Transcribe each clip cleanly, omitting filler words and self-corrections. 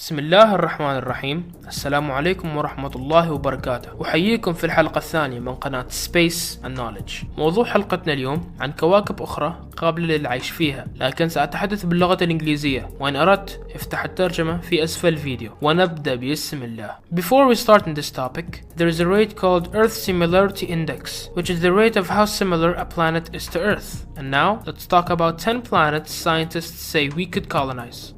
بسم الله الرحمن الرحيم. السلام عليكم ورحمة الله وبركاته. أحييكم في الحلقة الثانية من قناة Space and Knowledge. موضوع حلقتنا اليوم عن كواكب أخرى قابلة للعيش فيها، لكن سأتحدث باللغة الإنجليزية، وإن أردت افتح الترجمة في أسفل الفيديو. ونبدأ بسم الله. Before we start in this topic, there is a rate called Earth Similarity Index, which is the rate of how similar a planet is to Earth. And now, let's talk about 10 planets scientists say we could colonize.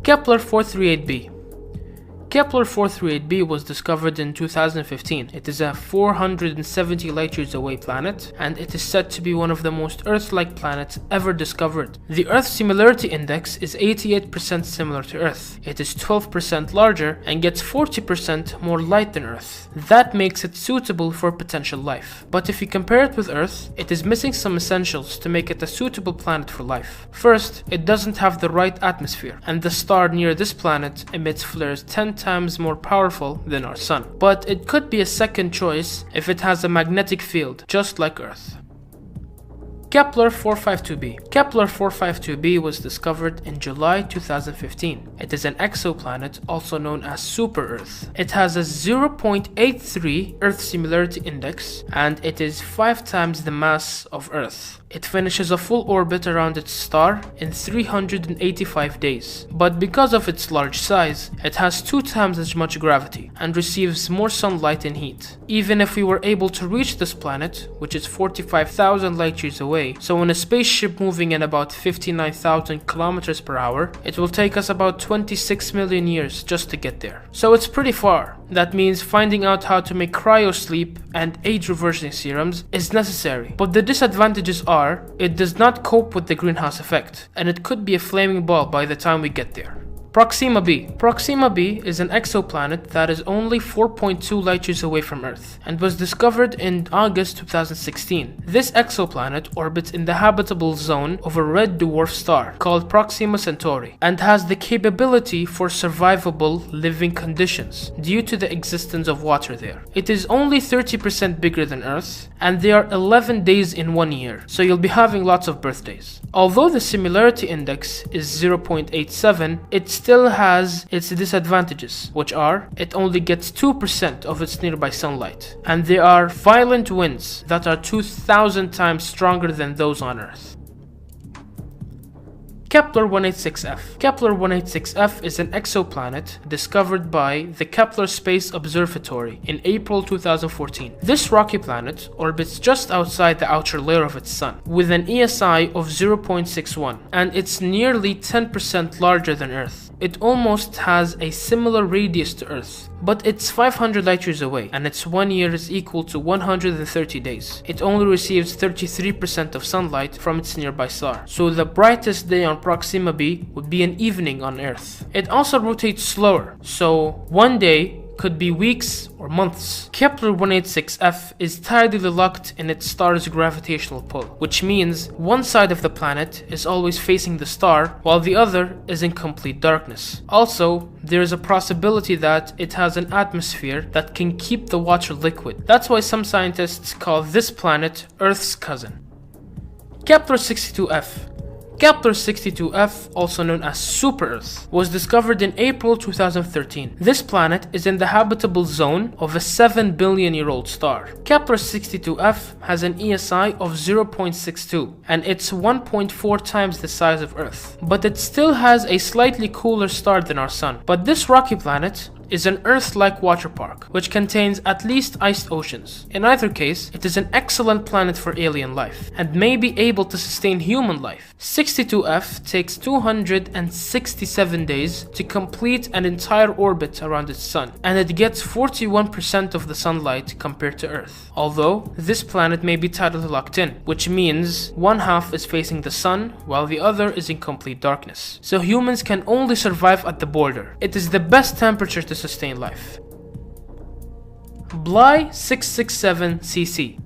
Kepler 438b. Kepler 438b was discovered in 2015. It is a 470 light years away planet, and it is said to be one of the most Earth-like planets ever discovered. The Earth Similarity Index is 88% similar to Earth. It is 12% larger and gets 40% more light than Earth. That makes it suitable for potential life. But if you compare it with Earth, it is missing some essentials to make it a suitable planet for life. First, it doesn't have the right atmosphere, and the star near this planet emits flares 10 times more powerful than our sun. But it could be a second choice if it has a magnetic field, just like Earth. Kepler 452b. Kepler 452b was discovered in July 2015. It is an exoplanet also known as super-Earth. It has a 0.83 Earth Similarity Index, and it is 5 times the mass of Earth. It finishes a full orbit around its star in 385 days. But because of its large size, it has 2 times as much gravity and receives more sunlight and heat. Even if we were able to reach this planet, which is 45,000 light years away, so in a spaceship moving at about 59,000 kilometers per hour, it will take us about 26 million years just to get there. So it's pretty far. That means finding out how to make cryosleep and age-reversing serums is necessary. But the disadvantages are, it does not cope with the greenhouse effect, and it could be a flaming ball by the time we get there. Proxima b. Proxima b is an exoplanet that is only 4.2 light years away from Earth and was discovered in August 2016. This exoplanet orbits in the habitable zone of a red dwarf star called Proxima Centauri and has the capability for survivable living conditions due to the existence of water there. It is only 30% bigger than Earth, and there are 11 days in 1 year, so you'll be having lots of birthdays. Although the similarity index is 0.87, it still has its disadvantages, which are, it only gets 2% of its nearby sunlight, and there are violent winds that are 2,000 times stronger than those on Earth. Kepler 186f. Kepler 186f is an exoplanet discovered by the Kepler Space Observatory in April 2014. This rocky planet orbits just outside the outer layer of its sun, with an ESI of 0.61, and it's nearly 10% larger than Earth. It almost has a similar radius to Earth, but it's 500 light years away, and its 1 year is equal to 130 days. It only receives 33% of sunlight from its nearby star, so the brightest day on Proxima b would be an evening on Earth. It also rotates slower, so one day could be weeks or months. Kepler 186f is tidally locked in its star's gravitational pull, which means one side of the planet is always facing the star while the other is in complete darkness. Also, there is a possibility that it has an atmosphere that can keep the water liquid. That's why some scientists call this planet Earth's cousin. Kepler 62f. Kepler 62f, also known as Super-Earth, was discovered in April 2013. This planet is in the habitable zone of a 7 billion-year-old star. Kepler 62f has an ESI of 0.62, and it's 1.4 times the size of Earth. But it still has a slightly cooler star than our sun. But this rocky planet is an Earth-like water park, which contains at least iced oceans. In either case, it is an excellent planet for alien life, and may be able to sustain human life. 62f takes 267 days to complete an entire orbit around its sun, and it gets 41% of the sunlight compared to Earth. Although, this planet may be tidally locked in, which means one half is facing the sun, while the other is in complete darkness. So humans can only survive at the border. It is the best temperature to sustain life. Bly 667cc.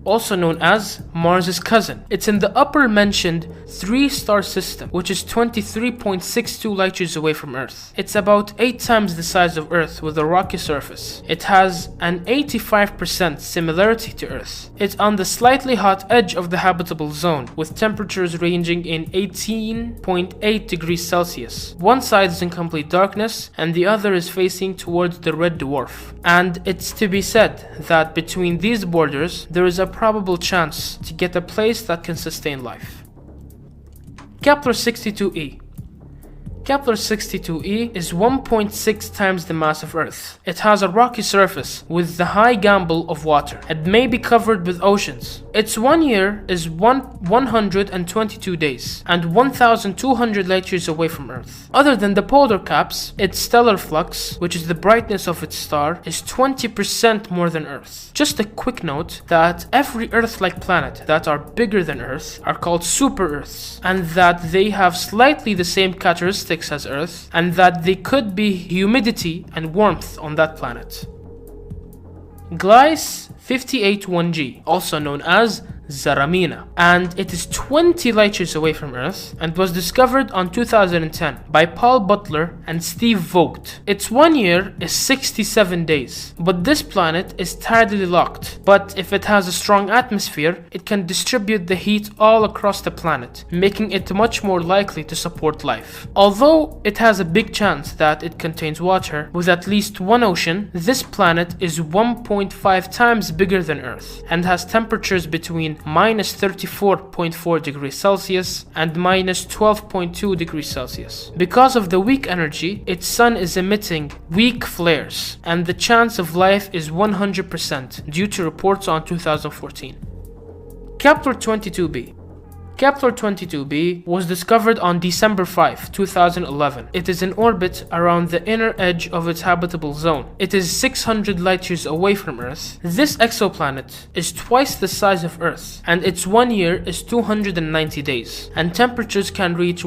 also known as Mars' cousin. It's in the upper mentioned 3-star system, which is 23.62 light years away from Earth. It's about 8 times the size of Earth with a rocky surface. It has an 85% similarity to Earth. It's on the slightly hot edge of the habitable zone, with temperatures ranging in 18.8 degrees Celsius. One side is in complete darkness and the other is facing towards the red dwarf. And it's to be said that between these borders there is a probable chance to get a place that can sustain life. Kepler 62e. Kepler 62e is 1.6 times the mass of Earth. It has a rocky surface with the high gamble of water and may be covered with oceans. Its 1 year is 122 days and 1,200 light years away from Earth. Other than the polar caps, its stellar flux, which is the brightness of its star, is 20% more than Earth. Just a quick note that every Earth-like planet that are bigger than Earth are called super-Earths, and that they have slightly the same characteristics as Earth, and that they could be humidity and warmth on that planet. Gliese 581G, also known as Zaramina, and it is 20 light years away from Earth and was discovered on 2010 by Paul Butler and Steve Vogt. Its 1 year is 67 days, but this planet is tidally locked. But if it has a strong atmosphere, it can distribute the heat all across the planet, making it much more likely to support life. Although it has a big chance that it contains water with at least one ocean, this planet is 1.5 times bigger than Earth and has temperatures between minus 34.4 degrees Celsius and minus 12.2 degrees Celsius. Because of the weak energy, its sun is emitting weak flares, and the chance of life is 100% due to reports on 2014. Kepler 22b. Kepler 22b was discovered on December 5, 2011. It is in orbit around the inner edge of its habitable zone. It is 600 light years away from Earth. This exoplanet is twice the size of Earth, and its 1 year is 290 days, and temperatures can reach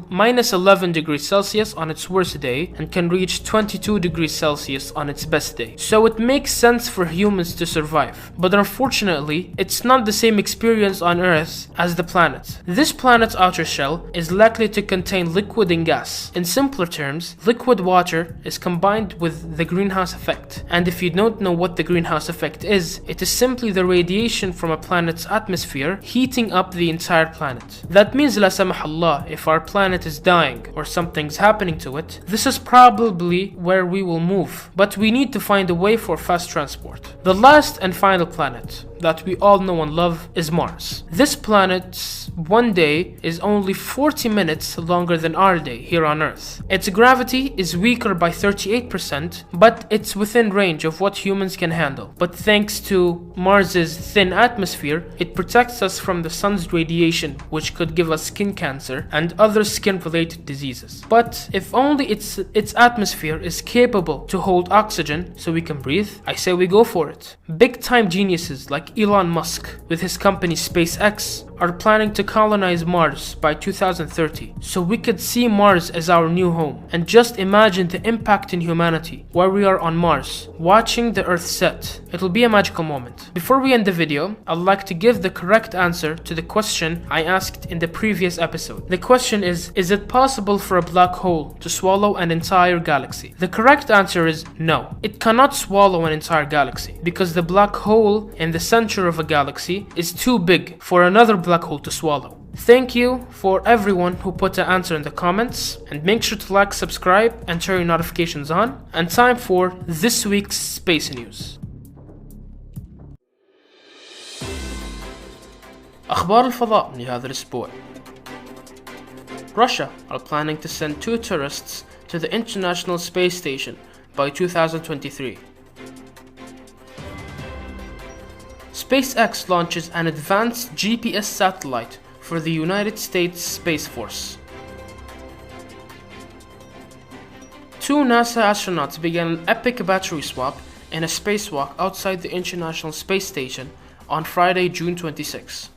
minus 11 degrees Celsius on its worst day and can reach 22 degrees Celsius on its best day. So it makes sense for humans to survive. But unfortunately, it's not the same experience on Earth as the planet. This planet's outer shell is likely to contain liquid and gas. In simpler terms, liquid water is combined with the greenhouse effect. And if you don't know what the greenhouse effect is, it is simply the radiation from a planet's atmosphere heating up the entire planet. That means, la samahallah, if our planet is dying or something's happening to it, this is probably where we will move. But we need to find a way for fast transport. The last and final planet that we all know and love is Mars. This planet's 1 day is only 40 minutes longer than our day here on Earth. Its gravity is weaker by 38%, but it's within range of what humans can handle. But thanks to Mars's thin atmosphere, it protects us from the sun's radiation, which could give us skin cancer and other skin-related diseases. But if only its atmosphere is capable to hold oxygen so we can breathe, I say we go for it. Big-time geniuses like Elon Musk with his company SpaceX are planning to colonize Mars by 2030, so we could see Mars as our new home. And just imagine the impact in humanity while we are on Mars, watching the Earth set. It'll be a magical moment. Before we end the video, I'd like to give the correct answer to the question I asked in the previous episode. The question is it possible for a black hole to swallow an entire galaxy? The correct answer is no. It cannot swallow an entire galaxy, because the black hole in the center of a galaxy is too big for another black hole to swallow. Thank you for everyone who put the answer in the comments, and make sure to like, subscribe and turn your notifications on. And time for this week's space news. أخبار الفضاء لهذا الأسبوع. Russia are planning to send 2 tourists to the International Space Station by 2023. SpaceX launches an advanced GPS satellite for the United States Space Force. 2 NASA astronauts began an epic battery swap in a spacewalk outside the International Space Station on Friday, June 26.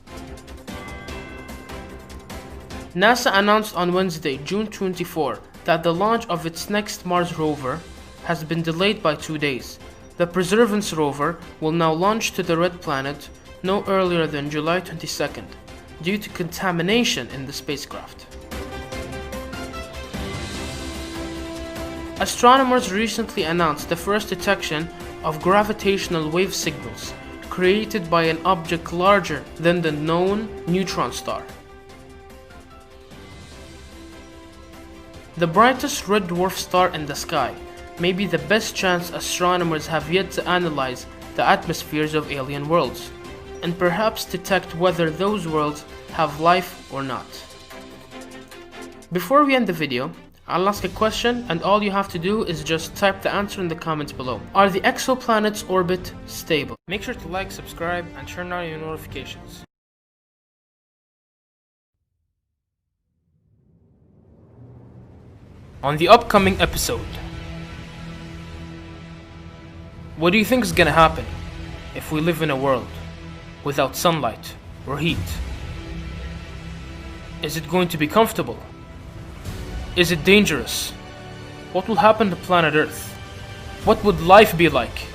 NASA announced on Wednesday, June 24, that the launch of its next Mars rover has been delayed by 2 days. The Perseverance rover will now launch to the Red Planet no earlier than July 22nd due to contamination in the spacecraft. Astronomers recently announced the first detection of gravitational wave signals created by an object larger than the known neutron star. The brightest red dwarf star in the sky may be the best chance astronomers have yet to analyze the atmospheres of alien worlds, and perhaps detect whether those worlds have life or not. Before we end the video, I'll ask a question and all you have to do is just type the answer in the comments below. Are the exoplanets' orbit stable? Make sure to like, subscribe, and turn on your notifications. On the upcoming episode, what do you think is gonna happen if we live in a world without sunlight or heat? Is it going to be comfortable? Is it dangerous? What will happen to planet Earth? What would life be like?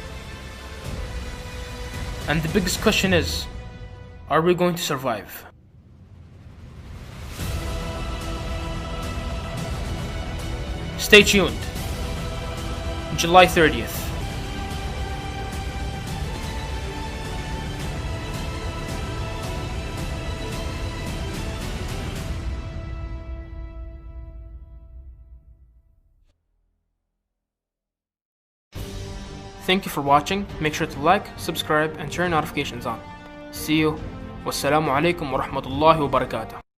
And the biggest question is, are we going to survive? Stay tuned. July 30th. Thank you for watching. Make sure to like, subscribe, and turn notifications on. See you. Wassalamu alaikum wa rahmatullahi wa barakatuh.